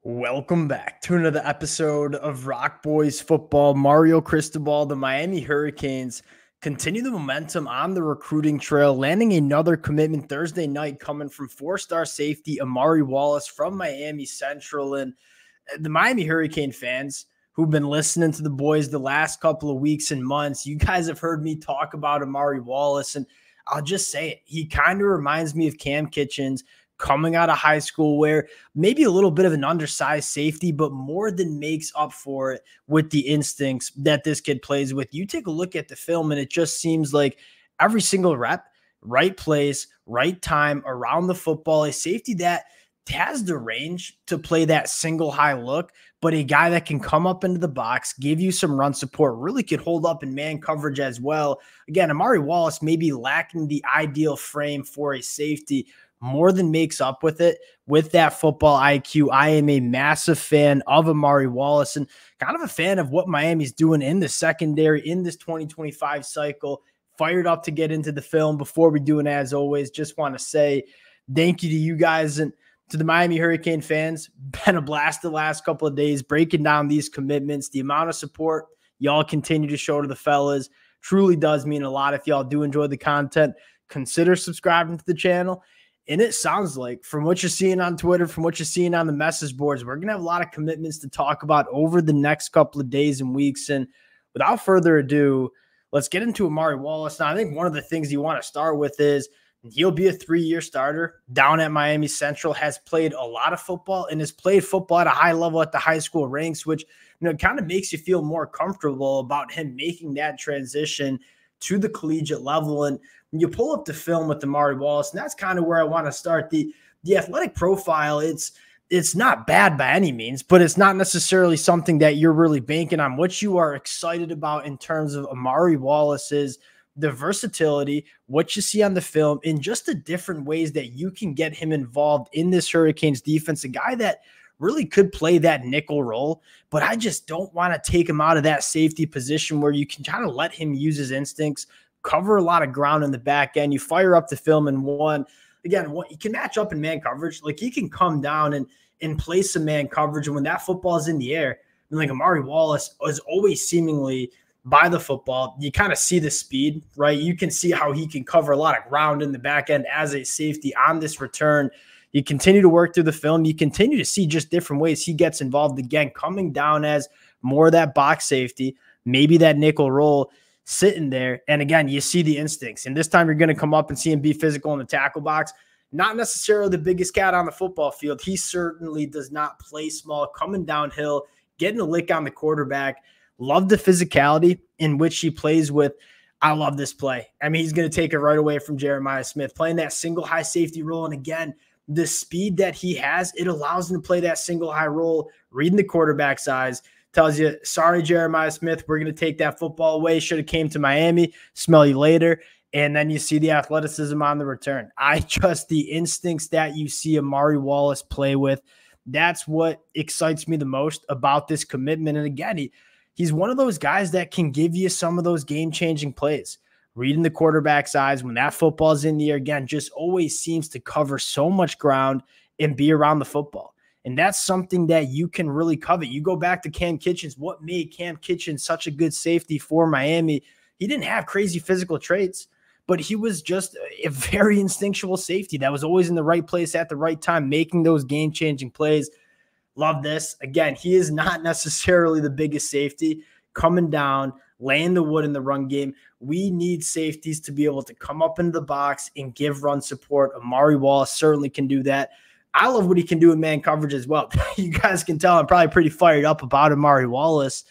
Welcome back to another episode of Rock Boys Football. Mario Cristobal, the Miami Hurricanes continue the momentum on the recruiting trail, landing another commitment Thursday night coming from four-star safety Amari Wallace from Miami Central. And the Miami Hurricane fans who've been listening to the boys the last couple of weeks and months, you guys have heard me talk about Amari Wallace, and I'll just say it. He kind of reminds me of Cam Kitchens coming out of high school, where maybe a little bit of an undersized safety, but more than makes up for it with the instincts that this kid plays with. You take a look at the film and it just seems like every single rep, right place, right time around the football, a safety that has the range to play that single high look, but a guy that can come up into the box, give you some run support, really could hold up in man coverage as well. Again, Amari Wallace may be lacking the ideal frame for a safety, more than makes up with it with that football IQ. I am a massive fan of Amari Wallace and kind of a fan of what Miami's doing in the secondary in this 2025 cycle. Fired up to get into the film. Before we do, and as always, just want to say thank you to you guys and to the Miami Hurricane fans. Been a blast the last couple of days breaking down these commitments. The amount of support y'all continue to show to the fellas truly does mean a lot. If y'all do enjoy the content, consider subscribing to the channel. And it sounds like, from what you're seeing on Twitter, from what you're seeing on the message boards, we're going to have a lot of commitments to talk about over the next couple of days and weeks. And without further ado, let's get into Amari Wallace. Now, I think one of the things you want to start with is he'll be a 3-year starter down at Miami Central, has played a lot of football and has played football at a high level at the high school ranks, which kind of makes you feel more comfortable about him making that transition to the collegiate level. And when you pull up the film with Amari Wallace, and that's kind of where I want to start. The athletic profile, it's not bad by any means, but it's not necessarily something that you're really banking on. What you are excited about in terms of Amari Wallace is the versatility, what you see on the film, in just the different ways that you can get him involved in this Hurricanes defense. A guy that really could play that nickel role, but I just don't want to take him out of that safety position where you can kind of let him use his instincts, cover a lot of ground in the back end. You fire up the film and you can match up in man coverage. Like, he can come down and play some man coverage. And when that football is in the air, like Amari Wallace is always seemingly by the football. You kind of see the speed, right? You can see how he can cover a lot of ground in the back end as a safety on this return. You continue to work through the film. You continue to see just different ways he gets involved, again, coming down as more of that box safety, maybe that nickel role sitting there. And again, you see the instincts. And this time you're going to come up and see him be physical in the tackle box. Not necessarily the biggest cat on the football field. He certainly does not play small, coming downhill, getting a lick on the quarterback. Love the physicality in which he plays with. I love this play. I mean, he's going to take it right away from Jeremiah Smith, playing that single high safety role. And again, the speed that he has, it allows him to play that single high role, reading the quarterback's eyes, tells you, sorry, Jeremiah Smith, we're going to take that football away. Should have came to Miami. Smell you later. And then you see the athleticism on the return. I trust the instincts that you see Amari Wallace play with. That's what excites me the most about this commitment. And again, he's one of those guys that can give you some of those game-changing plays. Reading the quarterback's eyes when that football's in the air, again, just always seems to cover so much ground and be around the football. And that's something that you can really covet. You go back to Cam Kitchens. What made Cam Kitchens such a good safety for Miami? He didn't have crazy physical traits, but he was just a very instinctual safety that was always in the right place at the right time, making those game-changing plays. Love this. Again, he is not necessarily the biggest safety, coming down, laying the wood in the run game. We need safeties to be able to come up into the box and give run support. Amari Wallace certainly can do that. I love what he can do in man coverage as well. You guys can tell I'm probably pretty fired up about Amari Wallace.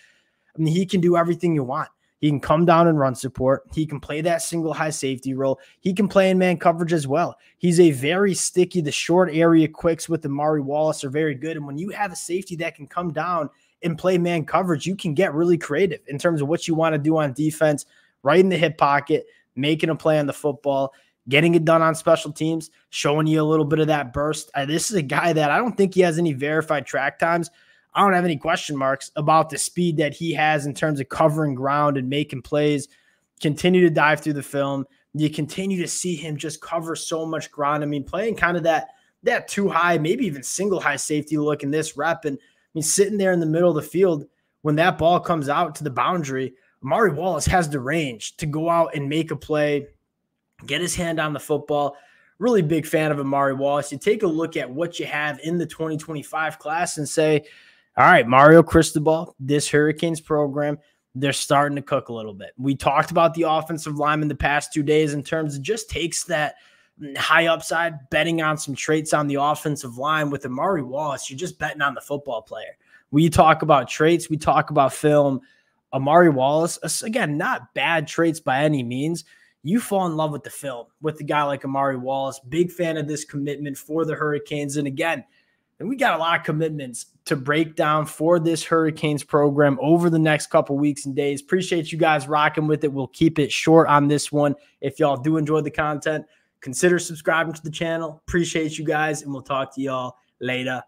I mean, he can do everything you want. He can come down and run support. He can play that single high safety role. He can play in man coverage as well. He's a very sticky, the short area quicks with Amari Wallace are very good. And when you have a safety that can come down and play man coverage, you can get really creative in terms of what you want to do on defense, right in the hip pocket, making a play on the football, getting it done on special teams, showing you a little bit of that burst. This is a guy that I don't think he has any verified track times. I don't have any question marks about the speed that he has in terms of covering ground and making plays. Continue to dive through the film. You continue to see him just cover so much ground. I mean, playing kind of that that too high, maybe even single high safety look in this rep. And I mean, sitting there in the middle of the field, when that ball comes out to the boundary, Amari Wallace has the range to go out and make a play, get his hand on the football. Really big fan of Amari Wallace. You take a look at what you have in the 2025 class and say, all right, Mario Cristoabl, this Hurricanes program, they're starting to cook a little bit. We talked about the offensive line in the past 2 days in terms of just takes that high upside, betting on some traits on the offensive line. With Amari Wallace, you're just betting on the football player. We talk about traits, we talk about film. Amari Wallace, again, not bad traits by any means. You fall in love with the film with a guy like Amari Wallace. Big fan of this commitment for the Hurricanes. And again, we got a lot of commitments to break down for this Hurricanes program over the next couple weeks and days. Appreciate you guys rocking with it. We'll keep it short on this one. If y'all do enjoy the content, consider subscribing to the channel. Appreciate you guys, and we'll talk to y'all later.